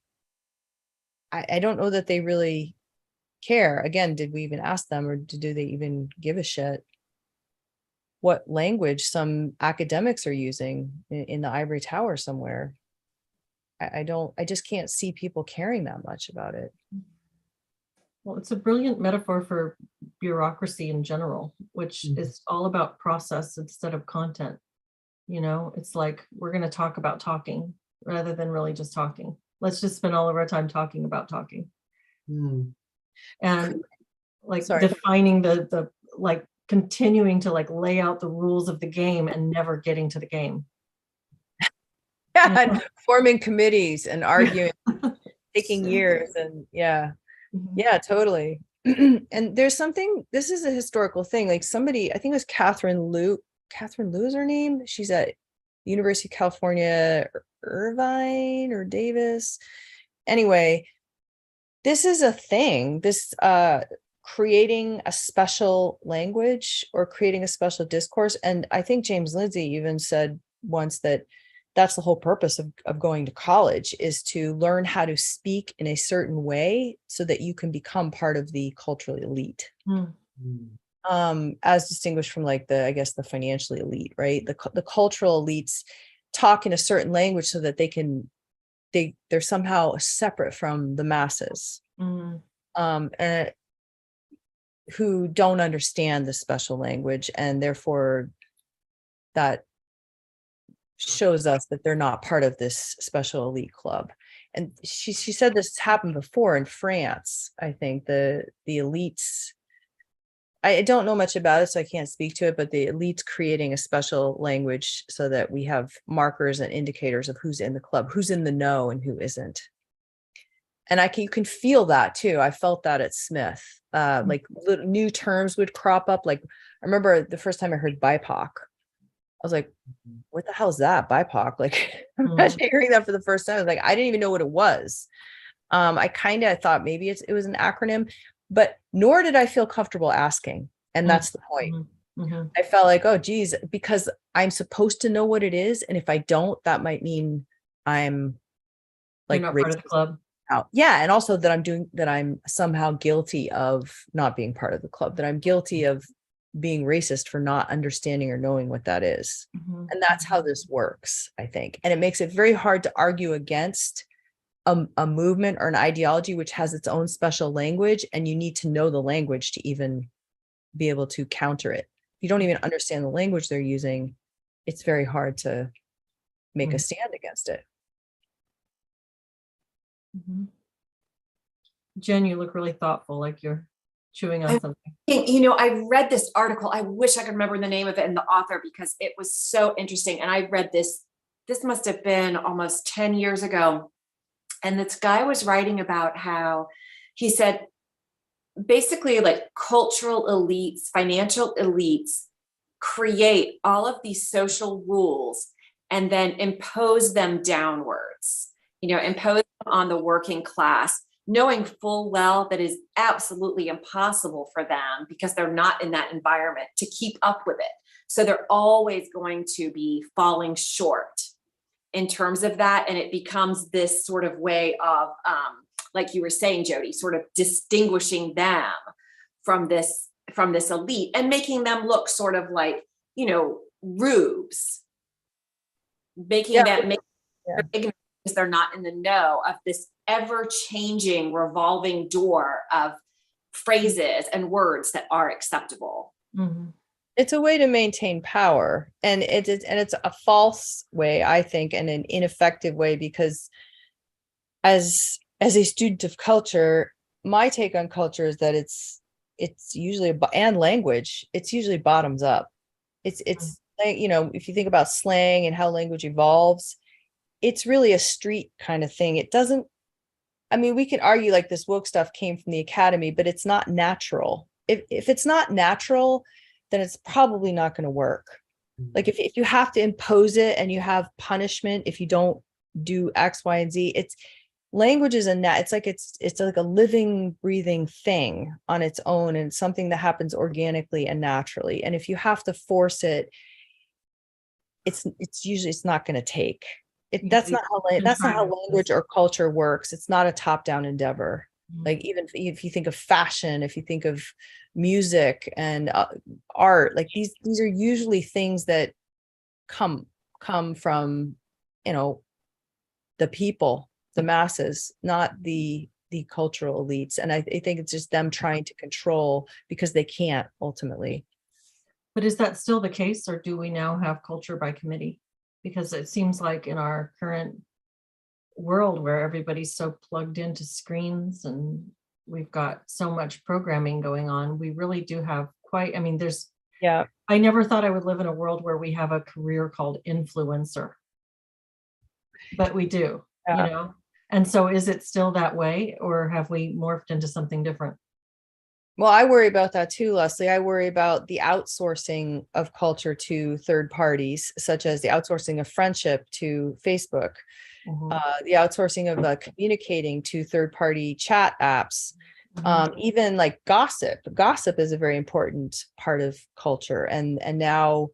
[SPEAKER 1] I don't know that they really care. Again, did we even ask them, or do they even give a shit what language some academics are using in the ivory tower somewhere? I just can't see people caring that much about it.
[SPEAKER 2] Well, it's a brilliant metaphor for bureaucracy in general, which is all about process instead of content. You know, it's like, we're going to talk about talking rather than really just talking. Let's just spend all of our time talking about talking. And like
[SPEAKER 1] Sorry.
[SPEAKER 2] defining the like continuing to like lay out the rules of the game and never getting to the game.
[SPEAKER 1] Yeah, and forming committees and arguing, taking years, and yeah, totally. And there's something, this is a historical thing. Like somebody, I think it was Catherine Liu is her name. She's at University of California, Irvine or Davis. Anyway, this is a thing. This creating a special language or creating a special discourse. And I think James Lindsay even said once that that's the whole purpose of going to college, is to learn how to speak in a certain way so that you can become part of the cultural elite. As distinguished from like I guess the financially elite, right? The cultural elites talk in a certain language so that they're somehow separate from the masses, and who don't understand the special language, and therefore that shows us that they're not part of this special elite club. And she said this happened before in France. I think the elites, I don't know much about it, so I can't speak to it, but the elites creating a special language so that we have markers and indicators of who's in the club, who's in the know and who isn't. And you can feel that too. I felt that at Smith. Like new terms would crop up. Like I remember the first time I heard BIPOC, I was like, what the hell is that, BIPOC? Like imagine hearing that for the first time. I was like, I didn't even know what it was. I kind of thought maybe it was an acronym, but nor did I feel comfortable asking. And that's the point. I felt like, oh, geez, because I'm supposed to know what it is. And if I don't, that might mean I'm like
[SPEAKER 2] not part of the club.
[SPEAKER 1] Out. Yeah. And also that I'm somehow guilty of not being part of the club, that I'm guilty of being racist for not understanding or knowing what that is. And that's how this works, I think. And it makes it very hard to argue against a movement or an ideology which has its own special language, and you need to know the language to even be able to counter it. If you don't even understand the language they're using, it's very hard to make a stand against it.
[SPEAKER 2] Jen, you look really thoughtful, like you're chewing on something.
[SPEAKER 3] You know, I read this article. I wish I could remember the name of it and the author, because it was so interesting. And I read this must have been almost 10 years ago. And this guy was writing about how he said, basically like cultural elites, financial elites create all of these social rules and then impose them downwards, impose them on the working class, knowing full well that is absolutely impossible for them because they're not in that environment to keep up with it. So they're always going to be falling short in terms of that. And it becomes this sort of way of, like you were saying, Jody, sort of distinguishing them from this elite and making them look sort of like, rubes, making them ignorant because they're not in the know of this ever-changing revolving door of phrases and words that are acceptable.
[SPEAKER 1] It's a way to maintain power, and it's a false way, I think, and an ineffective way, because as a student of culture, my take on culture is that it's usually and language, it's usually bottoms up. It's like, if you think about slang and how language evolves, it's really a street kind of thing. It doesn't, I mean, we can argue like this woke stuff came from the academy, but it's not natural. If it's not natural, then it's probably not going to work. Like if you have to impose it and you have punishment if you don't do X, Y, and Z, it's language is it's like a living, breathing thing on its own, and something that happens organically and naturally. And if you have to force it, it's usually not going to take. That's not how language or culture works. It's not a top-down endeavor. Like even if you think of fashion, if you think of music and art, like these are usually things that come from the people, the masses, not the cultural elites. And I think it's just them trying to control because they can't ultimately.
[SPEAKER 2] But is that still the case, or do we now have culture by committee? Because it seems like in our current world where everybody's so plugged into screens and we've got so much programming going on, we really do have quite, I mean,
[SPEAKER 1] Yeah.
[SPEAKER 2] I never thought I would live in a world where we have a career called influencer. But we do, you
[SPEAKER 1] Yeah.
[SPEAKER 2] know? And so is it still that way, or have we morphed into something different?
[SPEAKER 1] Well, I worry about that too, Leslie. I worry about the outsourcing of culture to third parties, such as the outsourcing of friendship to Facebook,
[SPEAKER 2] Mhm,
[SPEAKER 1] the outsourcing of communicating to third-party chat apps,
[SPEAKER 2] mhm,
[SPEAKER 1] even like gossip. Gossip is a very important part of culture, and now,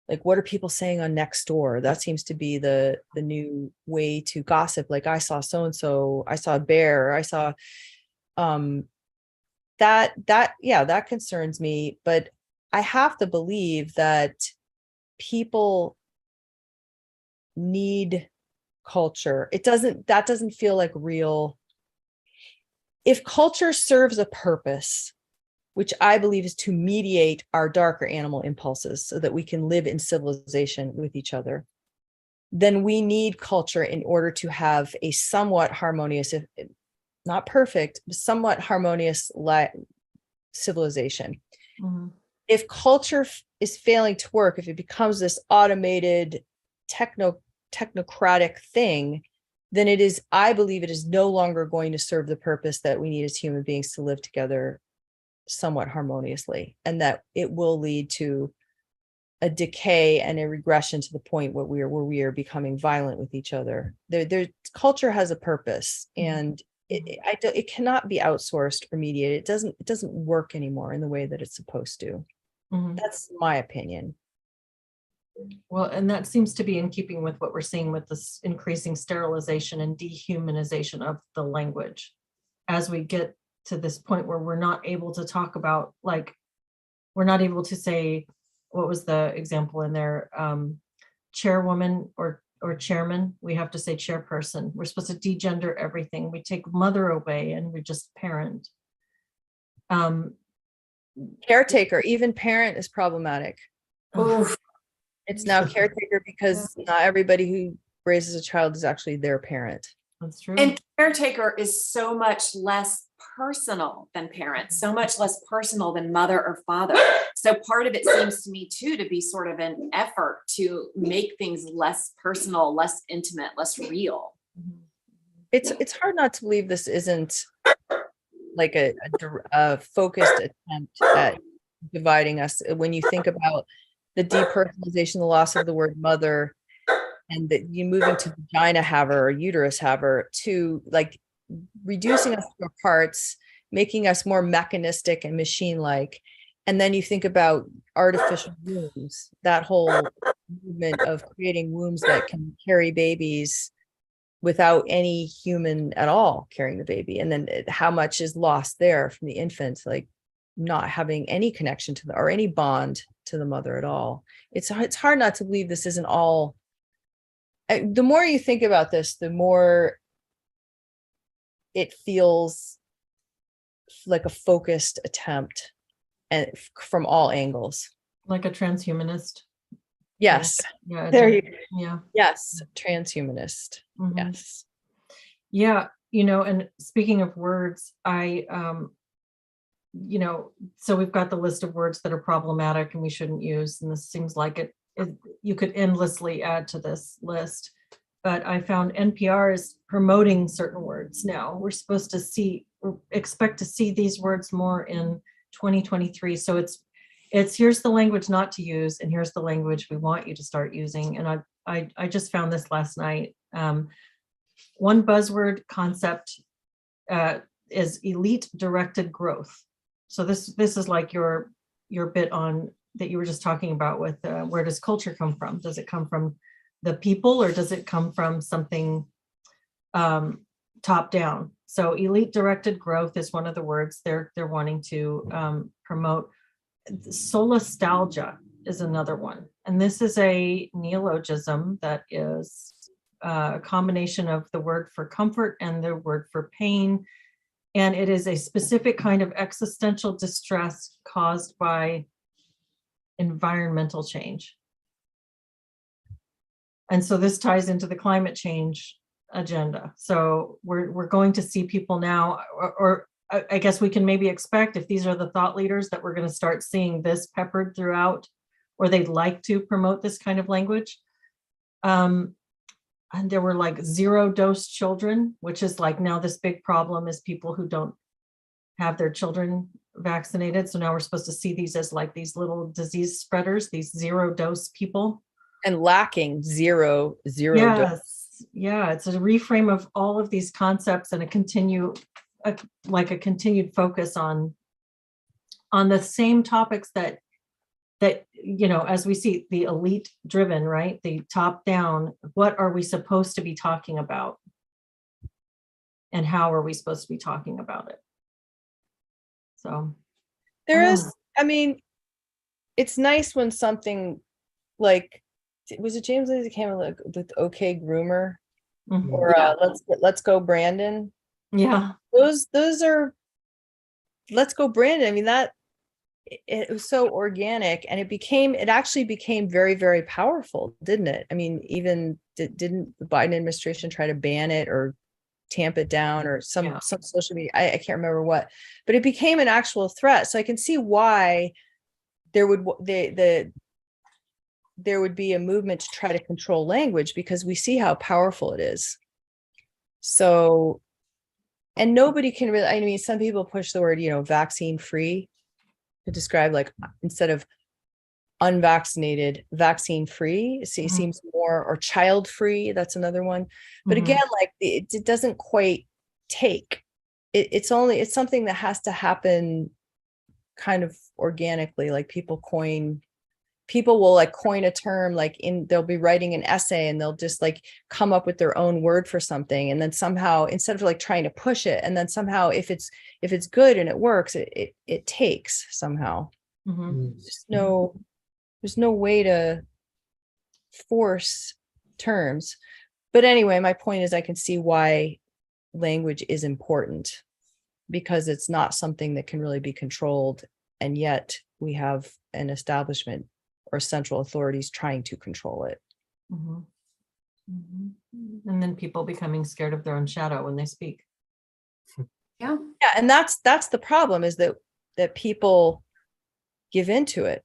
[SPEAKER 1] like, what are people saying on Nextdoor? That seems to be the new way to gossip. Like, I saw so and so, I saw a bear, I saw um that concerns me. But I have to believe that people need culture. That doesn't feel like real. If culture serves a purpose, which I believe is to mediate our darker animal impulses so that we can live in civilization with each other, then we need culture in order to have a somewhat harmonious, if not perfect, somewhat harmonious civilization.
[SPEAKER 2] mhm.
[SPEAKER 1] If culture is failing to work, if it becomes this automated technocratic thing, then I believe it is no longer going to serve the purpose that we need as human beings to live together somewhat harmoniously, and that it will lead to a decay and a regression to the point where we are becoming violent with each other. Culture has a purpose, and it cannot be outsourced or mediated. It doesn't work anymore in the way that it's supposed to.
[SPEAKER 2] Mhm.
[SPEAKER 1] That's my opinion.
[SPEAKER 2] Well, and that seems to be in keeping with what we're seeing with this increasing sterilization and dehumanization of the language. As we get to this point where we're not able to talk about, like, we're not able to say, what was the example in there? Chairwoman or chairman, we have to say chairperson. We're supposed to degender everything. We take mother away and we just parent.
[SPEAKER 1] Caretaker, even parent is problematic.
[SPEAKER 3] Oof.
[SPEAKER 1] It's now caretaker because not everybody who raises a child is actually their parent.
[SPEAKER 2] That's true.
[SPEAKER 3] And caretaker is so much less personal than parents, so much less personal than mother or father. So part of it seems to me too to be sort of an effort to make things less personal, less intimate, less real.
[SPEAKER 1] It's hard not to believe this isn't like a focused attempt at dividing us. When you think about the depersonalization, the loss of the word mother, and that you moving to vagina haver or uterus haver, to like reducing us to our parts, making us more mechanistic and machine-like. And then you think about artificial wombs, that whole movement of creating wombs that can carry babies without any human at all carrying the baby. And then how much is lost there from the infant, like not having any connection to or any bond to the mother at all. It's hard not to believe this isn't all. The more you think about this, the more it feels like a focused attempt, and from all angles.
[SPEAKER 2] Like a transhumanist.
[SPEAKER 1] Yes.
[SPEAKER 2] Yeah.
[SPEAKER 1] There you
[SPEAKER 2] Yeah.
[SPEAKER 1] Yes, transhumanist.
[SPEAKER 2] Mhm.
[SPEAKER 1] Yes.
[SPEAKER 2] Yeah, and speaking of words, so we've got the list of words that are problematic and we shouldn't use, and this seems like it you could endlessly add to this list. But I found NPR is promoting certain words now. We're supposed to expect to see these words more in 2023. So it's here's the language not to use, and here's the language we want you to start using. And I just found this last night. One buzzword concept is elite directed growth. So this is like your bit on that you were just talking about with where does culture come from? Does it come from the people, or does it come from something top down? So elite directed growth is one of the words they're wanting to promote. Solastalgia is another one, and this is a neologism that is a combination of the word for comfort and the word for pain. And it is a specific kind of existential distress caused by environmental change. And so this ties into the climate change agenda. So we're going to see people now, or I guess we can maybe expect, if these are the thought leaders, that we're going to start seeing this peppered throughout, or they'd like to promote this kind of language. And there were like 0-dose children, which is like now this big problem is people who don't have their children vaccinated. So now we're supposed to see these as like these little disease spreaders, these 0-dose people.
[SPEAKER 1] And lacking zero dose.
[SPEAKER 2] Yes, yeah, it's a reframe of all of these concepts and a continued focus on the same topics that you know, as we see, the elite driven, right? The top down, what are we supposed to be talking about? And how are we supposed to be talking about it? So
[SPEAKER 1] There is, I mean, it's nice when something like, was it James Lindsay came with OK Groomer
[SPEAKER 2] mhm,
[SPEAKER 1] or
[SPEAKER 3] Yeah.
[SPEAKER 1] Let's Go Brandon?
[SPEAKER 2] yeah,
[SPEAKER 1] Those are Let's Go Brandon. I mean, that it was so organic, and it actually became very, very powerful, didn't it? I mean, even didn't the Biden administration try to ban it or tamp it down, or some social media, I can't remember what, but it became an actual threat. So I can see why there would there would be a movement to try to control language, because we see how powerful it is. So, and nobody can really, I mean, some people push the word, you know, vaccine free to describe, like, instead of unvaccinated, vaccine free. It seems more, or child free. That's another one. But again, like it doesn't quite take. It's something that has to happen kind of organically. Like people will like coin a term, like they'll be writing an essay and they'll just like come up with their own word for something, and then somehow, instead of like trying to push it, and then somehow if it's good and it works, it takes somehow. There's no way to force terms. But anyway, my point is, I can see why language is important, because it's not something that can really be controlled, and yet we have an establishment or central authorities trying to control it.
[SPEAKER 2] And then people becoming scared of their own shadow when they speak.
[SPEAKER 3] Yeah.
[SPEAKER 1] Yeah, and that's the problem, is that people give into it.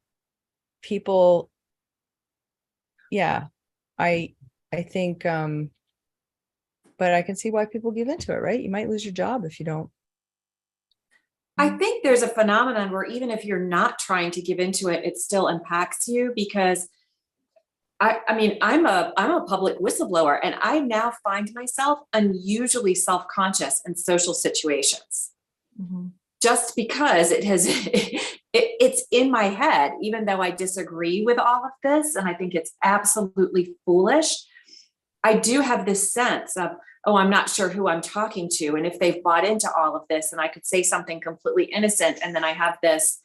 [SPEAKER 1] People, yeah, I think, but I can see why people give into it, right? You might lose your job if you don't.
[SPEAKER 3] I think there's a phenomenon where even if you're not trying to give into it, it still impacts you, because I mean, I'm a public whistleblower, and I now find myself unusually self-conscious in social situations, just because it's in my head, even though I disagree with all of this, and I think it's absolutely foolish. I do have this sense of, oh, I'm not sure who I'm talking to, and if they've bought into all of this, and I could say something completely innocent, and then I have this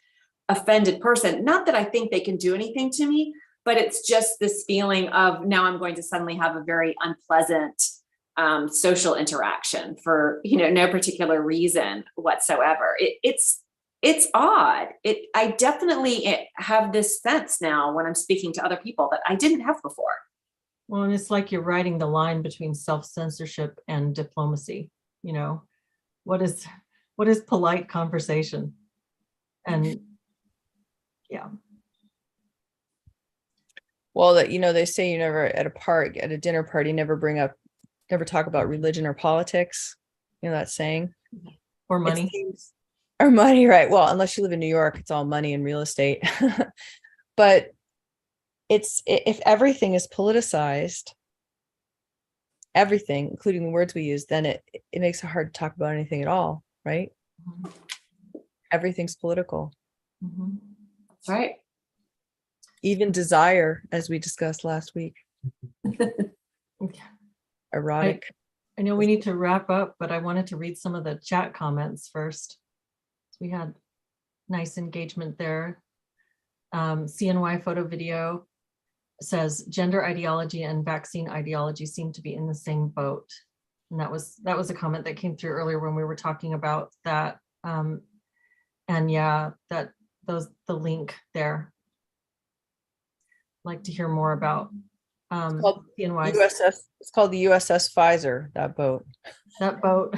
[SPEAKER 3] offended person. Not that I think they can do anything to me, but it's just this feeling of, now I'm going to suddenly have a very unpleasant social interaction for, you know, no particular reason whatsoever. It's odd. I definitely have this sense now when I'm speaking to other people that I didn't have before.
[SPEAKER 2] Well, and it's like you're writing the line between self-censorship and diplomacy. You know, what is polite conversation? And yeah.
[SPEAKER 1] Well, that, you know, they say you never at a dinner party, never talk about religion or politics. You know that saying?
[SPEAKER 2] Or money.
[SPEAKER 1] Or money, right? Well, unless you live in New York, it's all money and real estate. But if everything is politicized, everything, including the words we use, then it makes it hard to talk about anything at all, right? Everything's political.
[SPEAKER 3] That's right.
[SPEAKER 1] Even desire, as we discussed last week. Erotic.
[SPEAKER 2] I know we need to wrap up, but I wanted to read some of the chat comments first. We had nice engagement there. CNY photo video. says gender ideology and vaccine ideology seem to be in the same boat. And that was a comment that came through earlier when we were talking about that. And yeah, the link there. Like to hear more about
[SPEAKER 1] called
[SPEAKER 2] CNY.
[SPEAKER 1] It's called the USS Pfizer, that boat.
[SPEAKER 2] That boat.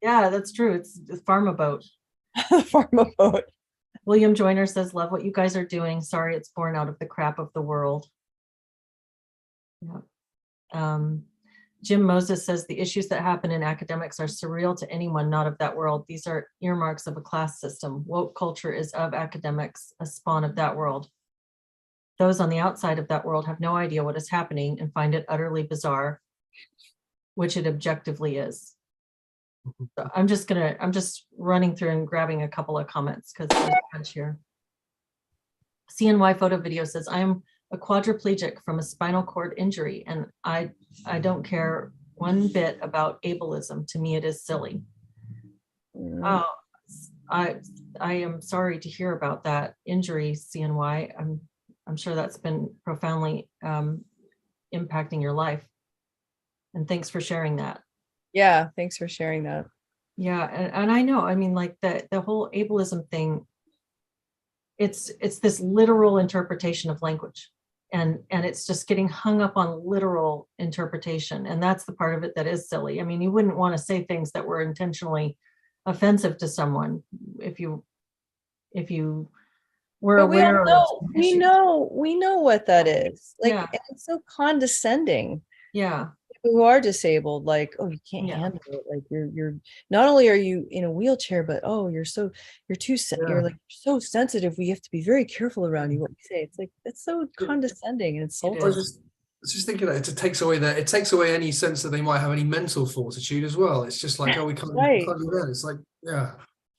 [SPEAKER 2] Yeah, that's true. It's a pharma boat.
[SPEAKER 1] Pharma boat.
[SPEAKER 2] William Joyner says, love what you guys are doing. Sorry, it's born out of the crap of the world. Yeah. Jim Moses says the issues that happen in academics are surreal to anyone not of that world. These are earmarks of a class system. Woke culture is of academics, a spawn of that world. Those on the outside of that world have no idea what is happening and find it utterly bizarre, which it objectively is. So I'm just running through and grabbing a couple of comments because there's a bunch here. CNY photo video says, I am a quadriplegic from a spinal cord injury, and I don't care one bit about ableism. To me, it is silly. Oh, I am sorry to hear about that injury, CNY. I'm sure that's been profoundly impacting your life. And thanks for sharing that.
[SPEAKER 1] Yeah, thanks for sharing that.
[SPEAKER 2] Yeah, and I know, I mean, like the whole ableism thing, it's this literal interpretation of language. And it's just getting hung up on literal interpretation. And that's the part of it that is silly. I mean, you wouldn't want to say things that were intentionally offensive to someone if you were
[SPEAKER 1] But we all
[SPEAKER 2] aware of
[SPEAKER 1] know,
[SPEAKER 2] issues.
[SPEAKER 1] we know what that is. Like,
[SPEAKER 2] Yeah.
[SPEAKER 1] and it's so condescending.
[SPEAKER 2] Yeah,
[SPEAKER 1] People who are disabled, like, oh, you can't
[SPEAKER 2] Yeah.
[SPEAKER 1] handle it. Like you're not only are you in a wheelchair, but oh, you're like so sensitive. We have to be very careful around you what we say. It's like it's so condescending and insulting.
[SPEAKER 4] I was just thinking that it takes away any sense that they might have any mental fortitude as well. It's just like, oh, we can't do that. It's like, yeah,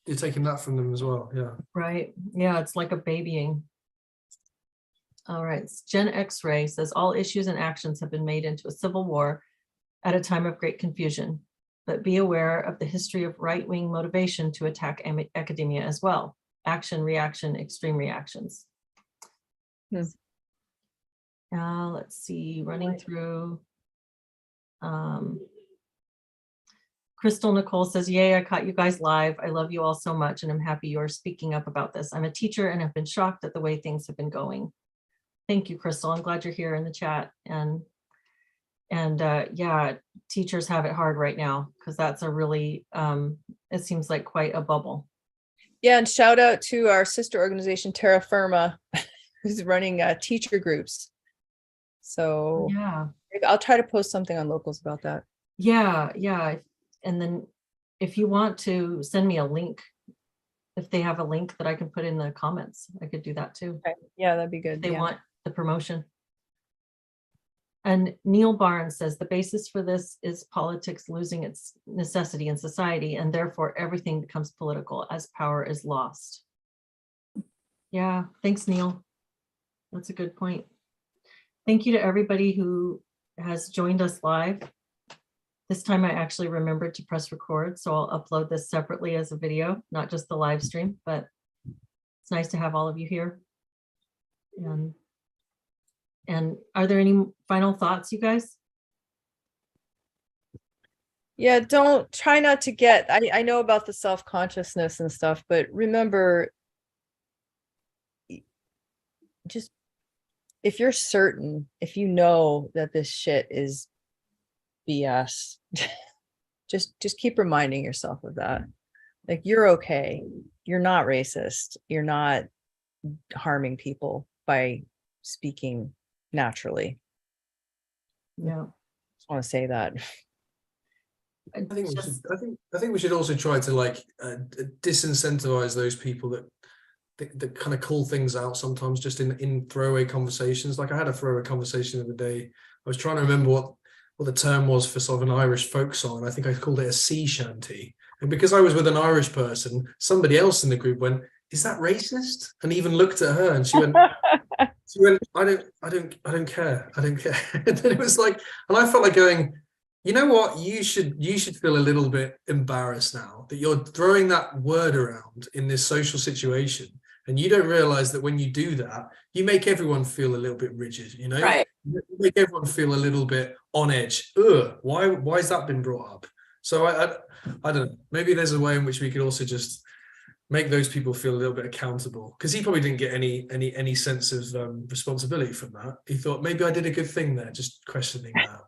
[SPEAKER 4] you're taking that from them as well. Yeah.
[SPEAKER 2] right. Yeah, it's like a babying. All right, Gen X-Ray says all issues and actions have been made into a civil war at a time of great confusion, but be aware of the history of right-wing motivation to attack academia as well. Action, reaction, extreme reactions. Let's see, running through. Crystal Nicole says, yay, I caught you guys live. I love you all so much and I'm happy you're speaking up about this. I'm a teacher and have been shocked at the way things have been going. Thank you, Crystal. I'm glad you're here in the chat. And yeah, teachers have it hard right now because that's a really, it seems like quite a bubble.
[SPEAKER 1] Yeah, and shout out to our sister organization, Terra Firma, who's running teacher groups. So
[SPEAKER 2] yeah,
[SPEAKER 1] I'll try to post something on Locals about that.
[SPEAKER 2] Yeah. And then if you want to send me a link, if they have a link that I can put in the comments, I could do that too.
[SPEAKER 1] Okay. Yeah, that'd be good.
[SPEAKER 2] They want the promotion. And Neil Barnes says the basis for this is politics losing its necessity in society, and therefore everything becomes political as power is lost. Yeah, thanks, Neil. That's a good point. Thank you to everybody who has joined us live. This time I actually remembered to press record, so I'll upload this separately as a video, not just the live stream, but it's nice to have all of you here. And are there any final thoughts, you guys?
[SPEAKER 1] Yeah, try not to get, I know about the self-consciousness and stuff, but remember, just, if you're certain, if you know that this shit is BS, just keep reminding yourself of that. Like, you're okay. You're not racist. You're not harming people by speaking naturally.
[SPEAKER 2] Yeah.
[SPEAKER 1] Just want to say that.
[SPEAKER 4] I think we should also try to like disincentivize those people that kind of call things out sometimes just in throwaway conversations. Like I had a throwaway conversation the other day. I was trying to remember what the term was for sort of an Irish folk song. And I think I called it a sea shanty. And because I was with an Irish person, somebody else in the group went, "Is that racist?" And even looked at her and she went, I don't care. And then it was like, and I felt like going, you know what? You should feel a little bit embarrassed now that you're throwing that word around in this social situation And you don't realize that when you do that, you make everyone feel a little bit rigid, you know?
[SPEAKER 3] Right.
[SPEAKER 4] You make everyone feel a little bit on edge. Ugh, why has that been brought up? So I don't know. Maybe there's a way in which we could also just make those people feel a little bit accountable, because he probably didn't get any sense of responsibility from that. He thought maybe I did a good thing there, just questioning that.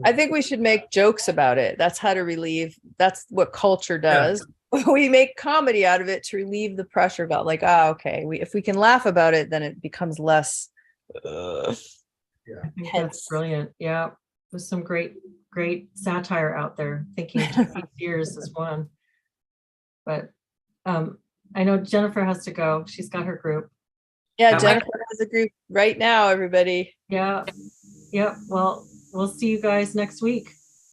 [SPEAKER 1] I think we should make jokes about it. That's how to relieve. That's what culture
[SPEAKER 4] Yeah.
[SPEAKER 1] does. We make comedy out of it to relieve the pressure about like, okay, if we can laugh about it, then it becomes less.
[SPEAKER 2] I think
[SPEAKER 1] Hence.
[SPEAKER 2] that's brilliant. Yeah, there's some great satire out there. Thinking 2 years is one. But I know Jennifer has to go. She's got her group.
[SPEAKER 1] Yeah,
[SPEAKER 3] Yeah.
[SPEAKER 1] Jennifer has a group right now, everybody.
[SPEAKER 2] Yeah. Yep. Well, we'll see you guys next week.